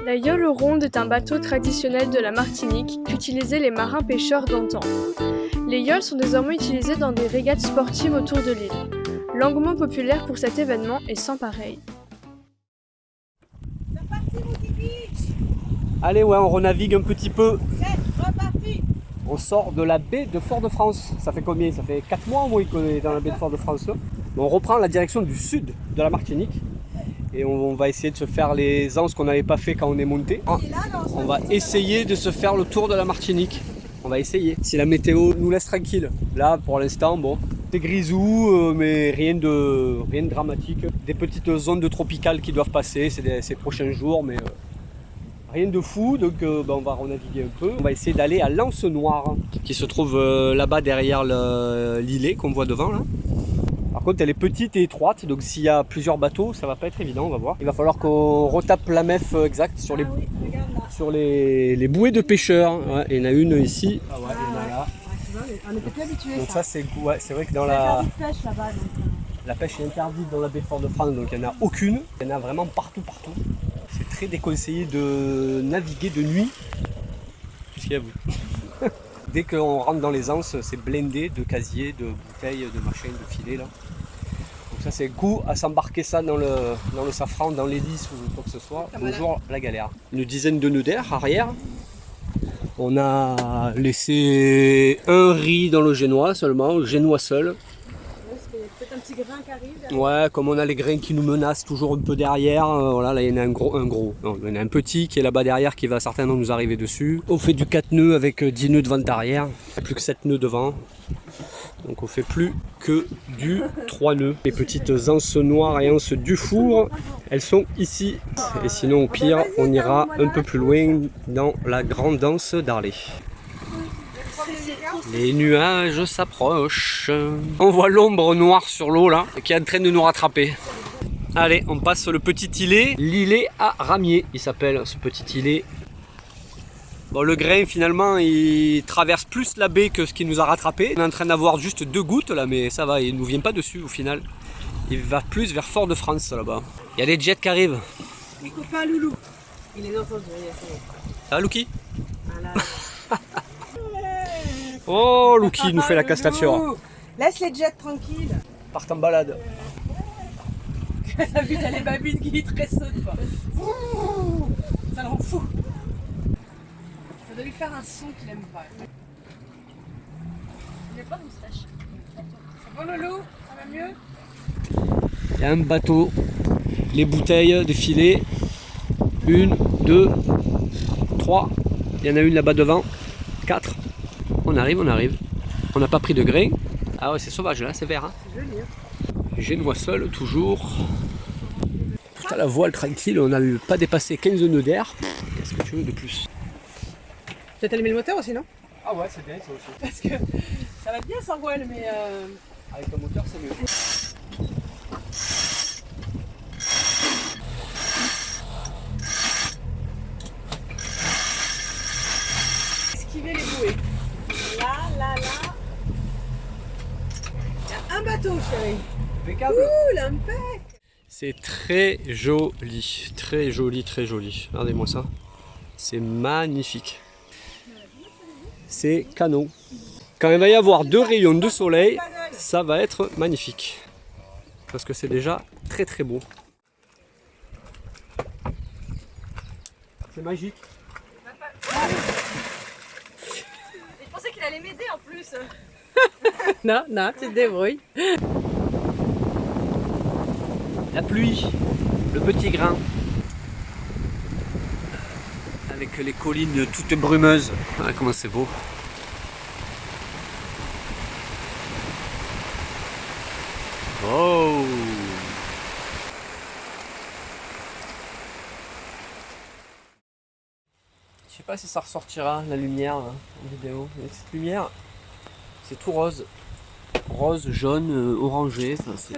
La yole ronde est un bateau traditionnel de la Martinique qu'utilisaient les marins pêcheurs d'antan. Les yoles sont désormais utilisées dans des régates sportives autour de l'île. L'engouement populaire pour cet événement est sans pareil. Allez, ouais, on renavigue un petit peu. On sort de la baie de Fort-de-France. Ça fait combien? Ça fait 4 mois au moins qu'on est dans la baie de Fort-de-France. On reprend la direction du sud de la Martinique. Et on va essayer de se faire les anses qu'on n'avait pas fait quand on est monté. On va essayer de se faire le tour de la Martinique. On va essayer. Si la météo nous laisse tranquille. Là, pour l'instant, bon, c'est grisou, mais rien de dramatique. Des petites zones de tropicales qui doivent passer ces prochains jours, mais rien de fou. Donc on va renaviguer un peu. On va essayer d'aller à l'Anse Noire, qui se trouve là-bas derrière l'îlet qu'on voit devant là. Par contre, elle est petite et étroite, donc s'il y a plusieurs bateaux, ça va pas être évident, on va voir. Il va falloir qu'on retape la mef exacte sur les bouées de pêcheurs. Ouais, il y en a une ici. Ah ouais, il y en a là. On était plus habitués. Donc ça c'est vrai que dans la pêche est interdite dans la baie de Fort-de-France, donc il n'y en a aucune. Il y en a vraiment partout. C'est très déconseillé de naviguer de nuit, puisqu'il y a vous. Dès qu'on rentre dans les anses, c'est blindé de casiers, de bouteilles, de machins, de filets là. Donc ça c'est le coup à s'embarquer ça dans le safran, dans l'hélice ou quoi que ce soit. Bonjour la galère. Une dizaine de nœuds d'air arrière. On a laissé un riz dans le génois seulement, le génois seul. Peut-être un petit grain qui arrive. Ouais, comme on a les grains qui nous menacent toujours un peu derrière, voilà, là il y en a un gros. Non, il y en a un petit qui est là-bas derrière qui va certainement nous arriver dessus. On fait du 4 nœuds avec 10 nœuds devant derrière, il n'y a plus que 7 nœuds devant. Donc on fait plus que du 3 nœuds. Les petites anses noires et anses du four, elles sont ici. Et sinon au pire, on ira un peu plus loin dans la grande anse d'Arlé. Les nuages s'approchent. On voit l'ombre noire sur l'eau là, qui est en train de nous rattraper. Allez, on passe le petit îlet. L'îlet à ramier, il s'appelle ce petit îlet. Bon, le grain finalement, il traverse plus la baie que ce qui nous a rattrapé. On est en train d'avoir juste 2 gouttes là, mais ça va, il ne nous vient pas dessus au final. Il va plus vers Fort-de-France là-bas. Il y a des jets qui arrivent. Les copains Loulou. Il est entendu. Ah, Louki. Oh, Louki nous fait la castafiore. Laisse les jets tranquilles. Partent en balade. T'as vu, t'as les babines qui tressautent quoi. Ça le rend fou. Ça doit lui faire un son qu'il aime pas. Il n'a pas de moustache. Ça va Loulou? Ça va mieux? Il y a un bateau, les bouteilles, des filets. 1, 2, 3. Il y en a une là-bas devant. 4. On arrive. On n'a pas pris de grain. Ah ouais, c'est sauvage là, c'est vert. Hein. C'est joli. Génois seul, toujours. Putain, la voile tranquille, on n'a pas dépassé 15 nœuds d'air. Qu'est-ce que tu veux de plus? Peut-être allumer le moteur aussi, non? Ah ouais, c'est bien ça aussi. Parce que ça va bien sans voile, mais avec le moteur, c'est mieux. esquiver les bouées. Là. Il y a un bateau, chérie. Impeccable. Ouh, l'impec. C'est très joli. Regardez-moi ça. C'est magnifique. C'est canon. Quand il va y avoir 2 rayons de soleil, ça va être magnifique. Parce que c'est déjà très beau. C'est magique. Je pensais qu'il allait m'aider en plus. non, tu te débrouilles. La pluie, le petit grain. Avec les collines toutes brumeuses. Ah, comment c'est beau. Oh! Je sais pas si ça ressortira la lumière là, en vidéo. Mais cette lumière, c'est tout rose. Rose, jaune, orangé. Enfin, c'est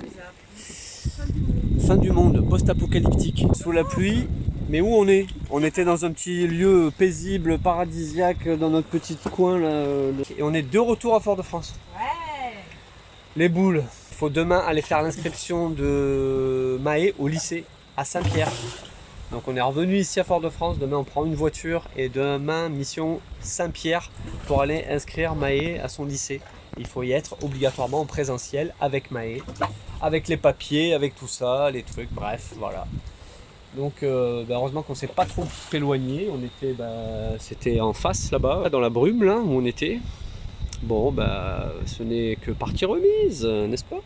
fin du monde, post-apocalyptique. Sous la pluie, mais où on est? On était dans un petit lieu paisible, paradisiaque, dans notre petit coin là. Et on est de retour à Fort-de-France. Ouais. Les boules. Il faut demain aller faire l'inscription de Maë au lycée à Saint-Pierre. Donc on est revenu ici à Fort-de-France, demain on prend une voiture et demain mission Saint-Pierre pour aller inscrire Maë à son lycée. Il faut y être obligatoirement en présentiel avec Maë, avec les papiers, avec tout ça, les trucs, bref, voilà. Donc heureusement qu'on ne s'est pas trop éloigné, on était, c'était en face là-bas, dans la brume là où on était. Bon ce n'est que partie remise, n'est-ce pas?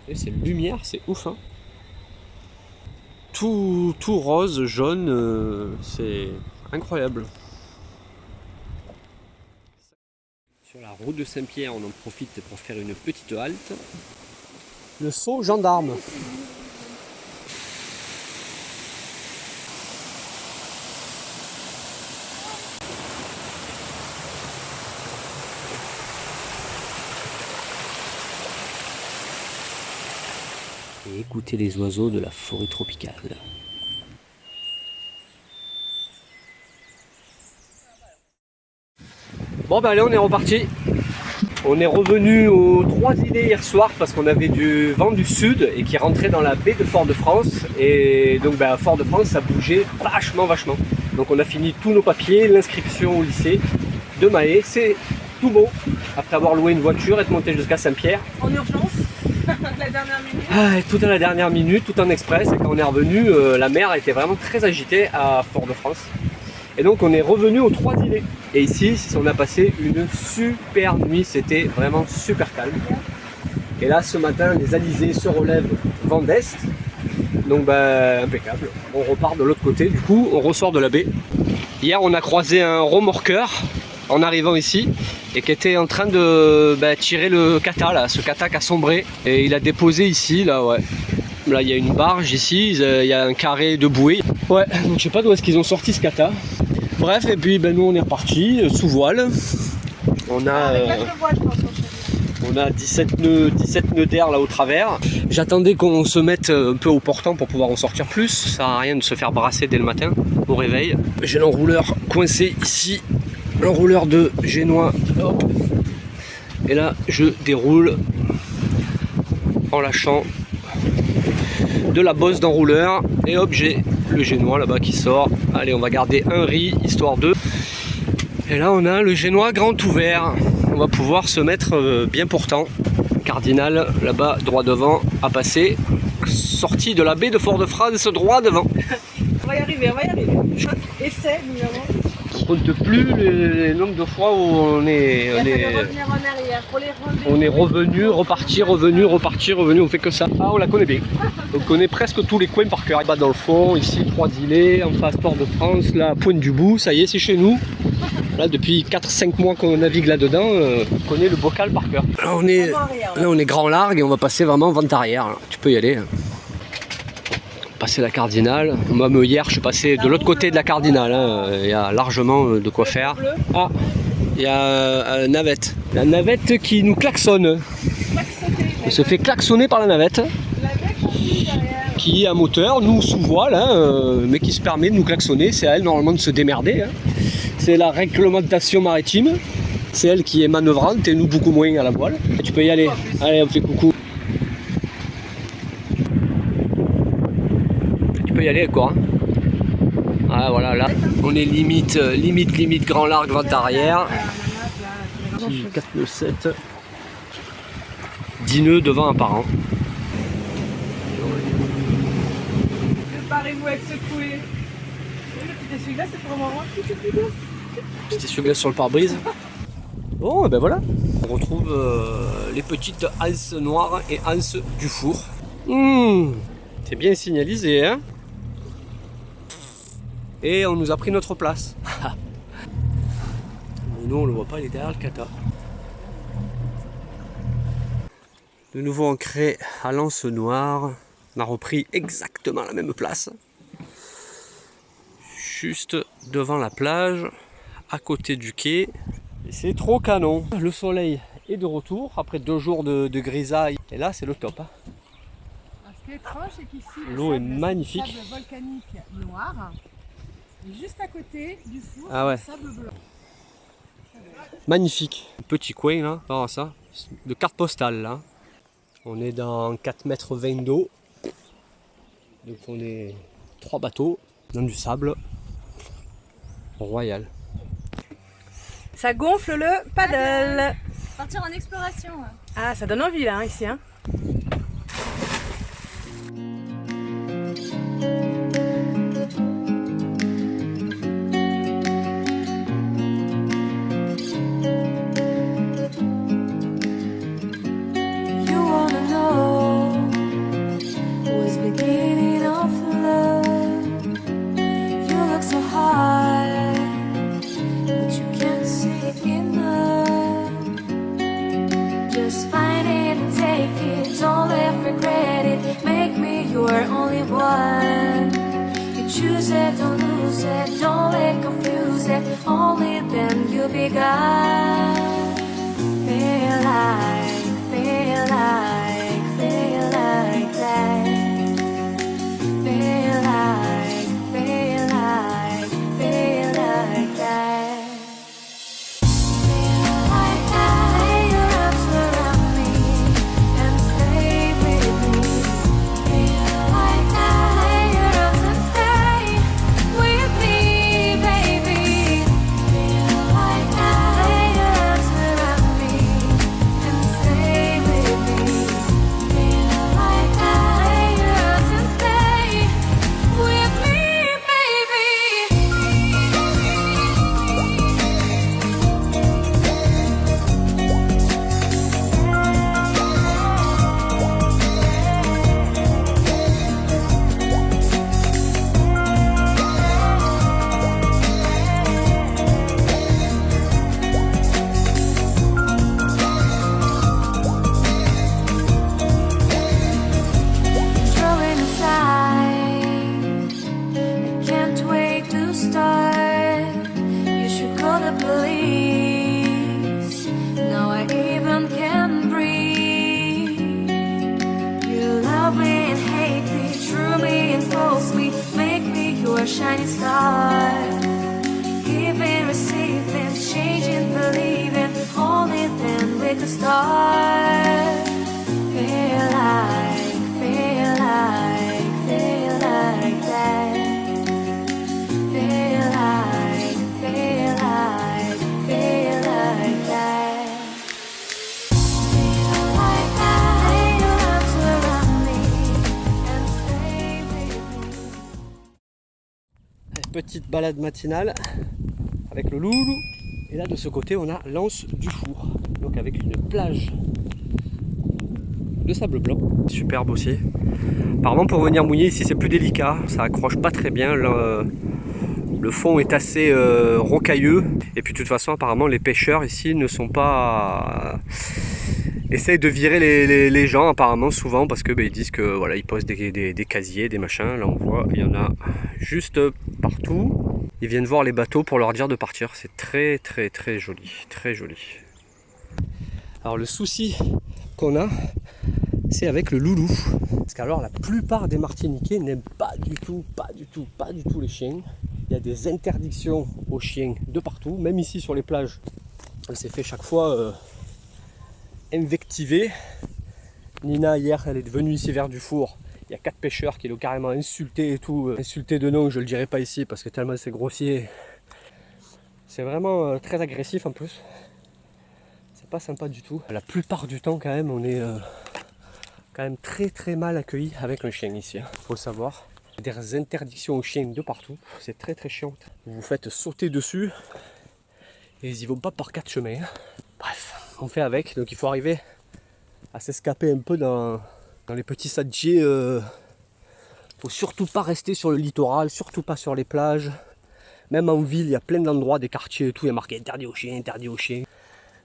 Et c'est lumière, c'est ouf hein. Tout rose, jaune, c'est incroyable. Sur la route de Saint-Pierre, on en profite pour faire une petite halte. Le saut gendarme. Et écoutez les oiseaux de la forêt tropicale. Bon allez, on est reparti. On est revenu aux Trois Îlets hier soir parce qu'on avait du vent du sud et qui rentrait dans la baie de Fort-de-France. Et donc à Fort-de-France ça bougeait vachement. Donc on a fini tous nos papiers, l'inscription au lycée de Maë. C'est tout bon. Après avoir loué une voiture et monté jusqu'à Saint-Pierre. En urgence, la dernière minute. Tout à la dernière minute, tout en express. Et quand on est revenu, la mer était vraiment très agitée à Fort-de-France. Et donc on est revenu aux Trois Îlets. Et ici, on a passé une super nuit, c'était vraiment super calme. Et là, ce matin, les alizés se relèvent vent d'est. Donc impeccable. On repart de l'autre côté, du coup, on ressort de la baie. Hier, on a croisé un remorqueur en arrivant ici et qui était en train de tirer le kata, là, ce kata qui a sombré. Et il a déposé ici, là, ouais. Là, il y a une barge ici, il y a un carré de bouée. Ouais, donc je sais pas d'où est-ce qu'ils ont sorti ce kata. Bref, et puis nous on est reparti sous voile. On a 17 nœuds d'air là au travers. J'attendais qu'on se mette un peu au portant pour pouvoir en sortir plus. Ça sert à rien de se faire brasser dès le matin au réveil. J'ai l'enrouleur coincé ici, l'enrouleur de génois. Hop. Et là je déroule en lâchant de la bosse d'enrouleur et hop, j'ai le génois là-bas qui sort. Allez, on va garder un riz histoire de. Et là on a le génois grand ouvert. On va pouvoir se mettre bien portant. Cardinal là-bas droit devant à passer, sortie de la baie de Fort-de-France droit devant. On va y arriver. Essai, nous avons. On compte plus les nombres de fois où on est revenir en arrière pour les relever. on est revenu, revenu, on fait que ça. Ah, on la connaît bien. On connaît presque tous les coins par cœur. Là dans le fond, ici Trois Îlets, en face Port-de-France, là Pointe du Bout, ça y est, c'est chez nous. Là depuis 4-5 mois qu'on navigue là-dedans, on connaît le bocal par cœur. Là on est grand largue et on va passer vraiment vent arrière. Là. Tu peux y aller. Passer la Cardinale. Moi hier je suis passé de l'autre côté de la Cardinale. Hein. Il y a largement de quoi faire. Ah, il y a la navette. La navette qui nous klaxonne. On se fait klaxonner par la navette. Qui est à moteur, nous sous voile, hein, mais qui se permet de nous klaxonner. C'est à elle normalement de se démerder. Hein. C'est la réglementation maritime. C'est elle qui est manœuvrante et nous beaucoup moins à la voile. Et tu peux y aller. Allez, on fait coucou. Tu peux y aller quoi. Hein. Ah voilà, là on est limite grand largue vent arrière. 4 nœuds 7. 10 nœuds devant apparent. Préparez-vous à être secoué. Le petit essuie-glace, c'est pour un moment. Petit essuie-glace sur le pare-brise. Bon, ben voilà. On retrouve les petites anses noires et anses du four. C'est bien signalisé, hein. Et on nous a pris notre place. Mais nous, on le voit pas, il est derrière le kata. De nouveau ancré à l'anse noire. On a repris exactement la même place. Juste devant la plage, à côté du quai. Et c'est trop canon. Le soleil est de retour après 2 jours de grisaille. Et là, c'est le top. Hein. Ce qui est étrange, c'est qu'ici, l'eau est magnifique. Le sable volcanique noir. Et juste à côté du four, le sable blanc. Magnifique. Petit coin là, alors ça, de carte postale là. On est dans 4,20 m d'eau. Donc on est 3 bateaux. dans du sable royal. Ça gonfle le paddle. Partir en exploration. Ah, ça donne envie là, hein, ici. Hein. Choose it, don't lose it, don't let confuse it. Only then you'll be God. Feel like that. Feel like that. Feel like that. Shining star, giving, receiving, changing, believing. Only then we can start. Feel like that. Feel like that. Your arms around me and stay with me. Petite balade matinale avec le loulou. Et là de ce côté on a l'anse du Four. Donc avec une plage de sable blanc. Superbe aussi. Apparemment pour venir mouiller ici c'est plus délicat. Ça accroche pas très bien. Le fond est assez rocailleux. Et puis de toute façon apparemment les pêcheurs ici ne sont pas... essayent de virer les gens apparemment souvent parce que ils disent que voilà ils posent des casiers, des machins. Là on voit il y en a juste partout. Ils viennent voir les bateaux pour leur dire de partir. C'est très très très joli, très joli. Alors le souci qu'on a, c'est avec le loulou. Parce qu'alors la plupart des Martiniquais n'aiment pas du tout les chiens. Il y a des interdictions aux chiens de partout, même ici sur les plages. On s'est fait chaque fois invectiver. Nina hier elle est venue ici vers du Four. Il y a 4 pêcheurs qui l'ont carrément insulté et tout. Insulté de nom, je le dirai pas ici parce que tellement c'est grossier. C'est vraiment très agressif en plus. C'est pas sympa du tout. La plupart du temps quand même on est quand même très très mal accueilli avec un chien ici. Faut le savoir. Des interdictions aux chiens de partout. C'est très très chiant. Vous vous faites sauter dessus. Et ils y vont pas par 4 chemins. Bref, on fait avec. Donc il faut arriver à s'escaper un peu dans les petits sentiers. Faut surtout pas rester sur le littoral, surtout pas sur les plages. Même en ville, il y a plein d'endroits, des quartiers et tout, il y a marqué interdit aux chiens, interdit aux chiens.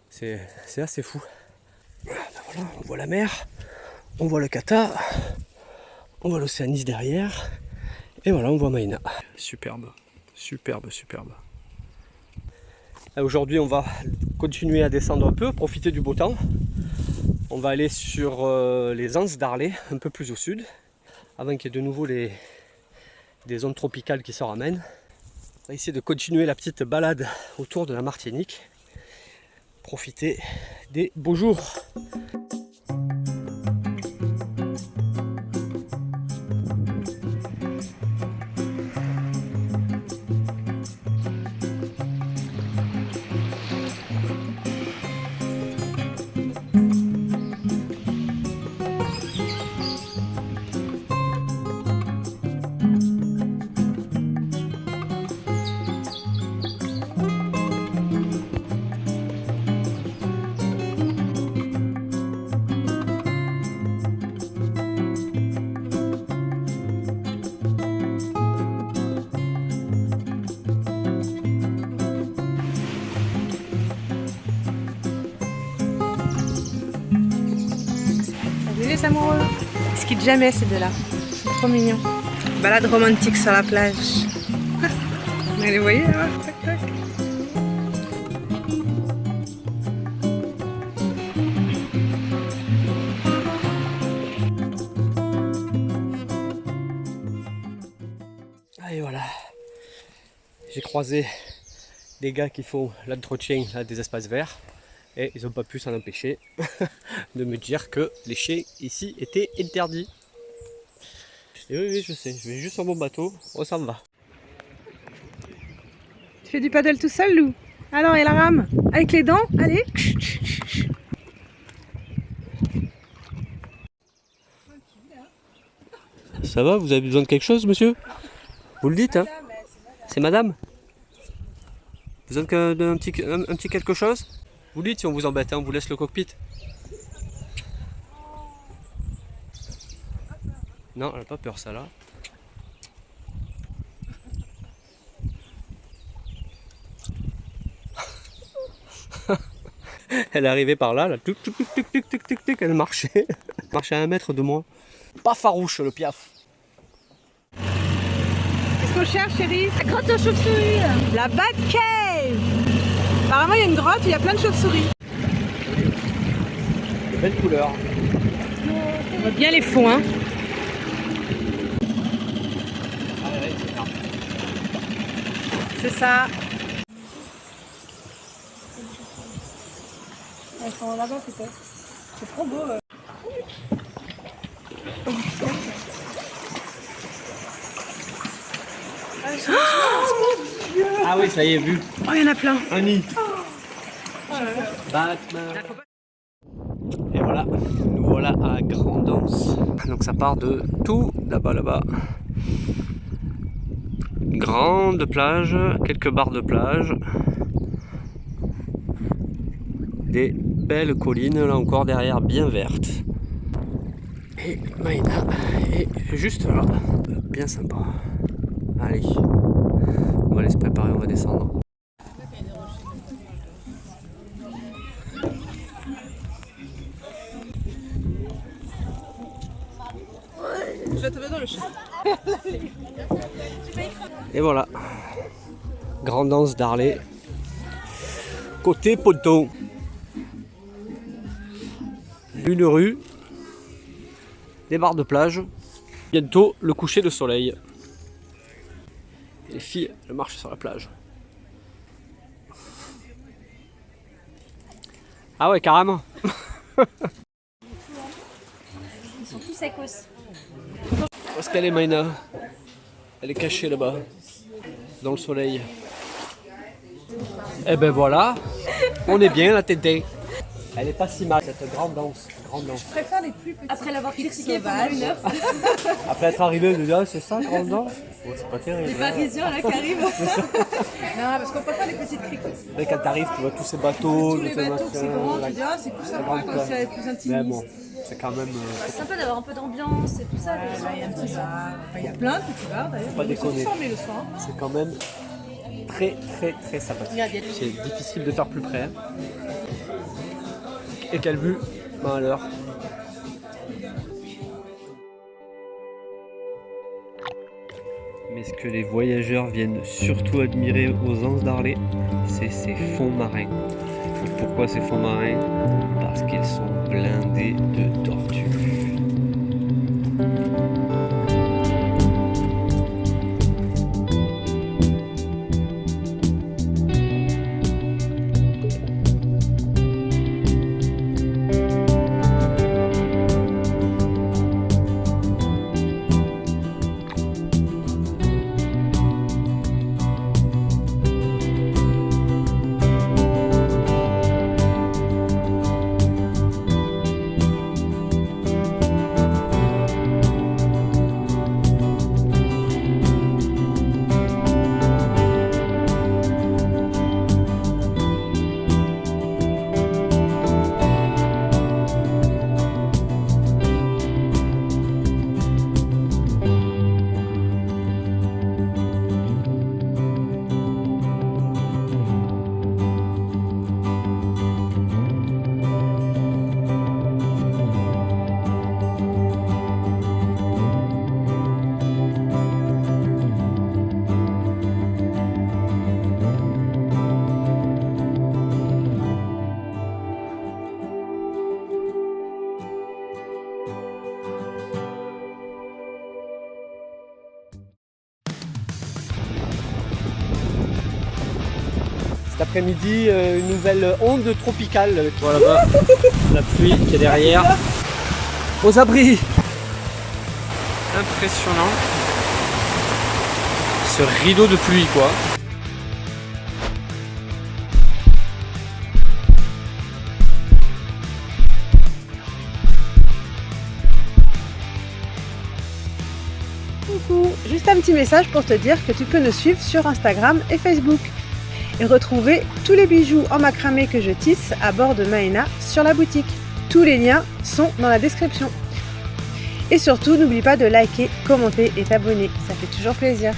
C'est assez fou. Voilà, on voit la mer, on voit le Qatar, on voit l'océan Nice derrière. Et voilà, on voit Maïna. Superbe, superbe, superbe. Aujourd'hui, on va continuer à descendre un peu, profiter du beau temps. On va aller sur les anses d'Arlay, un peu plus au sud, avant qu'il y ait de nouveau des zones tropicales qui se ramènent. On va essayer de continuer la petite balade autour de la Martinique. Profiter des beaux jours. Salut les amoureux. Ils se quittent jamais ces deux-là. C'est trop mignon. Balade romantique sur la plage. Vous les voyez là? Tac, tac. Et voilà. J'ai croisé des gars qui font l'entretien des espaces verts et ils n'ont pas pu s'en empêcher de me dire que les chiens ici étaient interdits. Et oui, je sais, je vais juste sur mon bateau, on s'en va. Tu fais du paddle tout seul, Lou? Alors, et la rame? Avec les dents? Allez! Ça va, vous avez besoin de quelque chose, monsieur? Vous le dites, hein? C'est madame? Besoin d'un petit quelque chose? Vous le dites si on vous embête, hein, on vous laisse le cockpit. Non, elle n'a pas peur, ça là. Elle est arrivée par là, tuc, tuc, tuc, tuc, tuc, tuc, tuc, elle marchait. Elle marchait à 1 mètre de moi. Pas farouche le piaf. Qu'est-ce qu'on cherche, chérie? La grotte aux chauves-souris. La Batcave. Apparemment, il y a une grotte où il y a plein de chauves-souris. De belles couleurs. On voit bien les fonds, hein. C'est ça. Elles sont là-bas peut-être. C'est trop beau. Ah oui, ça y est, vu. Oh, il y en a plein. Un nid. Batman. Et voilà, nous voilà à Grand'Anse. Donc ça part de tout là-bas. Grande plage, quelques barres de plage. Des belles collines, là encore derrière, bien vertes. Et Maïna est juste là. Bien sympa. Allez, on va aller se préparer, on va descendre. Je vais te mettre dans le chat. Et voilà, Grand'Anse d'Arlay, côté ponton. Une rue, des barres de plage, bientôt le coucher de soleil. Et les filles, elles marchent sur la plage. Ah ouais, carrément. Ils sont tous secos. Où est-ce qu'elle est, Maïna? Elle est cachée là-bas, dans le soleil. Et ben voilà, on est bien la tété. Elle est pas si mal cette Grand'Anse. Je préfère les plus petits. Après l'avoir critiqué pendant 1 heure, Après être arrivé, de dire c'est ça Grand'Anse? Oh, c'est pas terrible. les Parisiens là qui arrivent. Non, parce qu'on préfère les petites criques. Mais quand t'arrives, tu vois tous ces bateaux, Tous les bateaux, c'est grand, tu dis ah, c'est plus sympa quand c'est plus Mais intimiste. bon, c'est quand même. C'est sympa d'avoir un peu d'ambiance et tout ça. Il y a un petit bar. Enfin, il y a plein de petits bars d'ailleurs. pas Ils sont déconner. tous fermés le soir. C'est quand même très sympathique. Regarde, il y a C'est difficile de faire plus près. Hein. Et quelle vue, ben alors. Mais ce que les voyageurs viennent surtout admirer aux Anses d'Arlay, c'est ces fonds marins. Et pourquoi ces fonds marins? Parce qu'ils sont blindés de tortues. après-midi, une nouvelle onde tropicale. Voilà là-bas, la pluie qui est derrière. Aux abris. Impressionnant. Ce rideau de pluie quoi. Coucou, juste un petit message pour te dire que tu peux nous suivre sur Instagram et Facebook et retrouver tous les bijoux en macramé que je tisse à bord de Maena sur la boutique. Tous les liens sont dans la description. Et surtout, n'oublie pas de liker, commenter et t'abonner, ça fait toujours plaisir.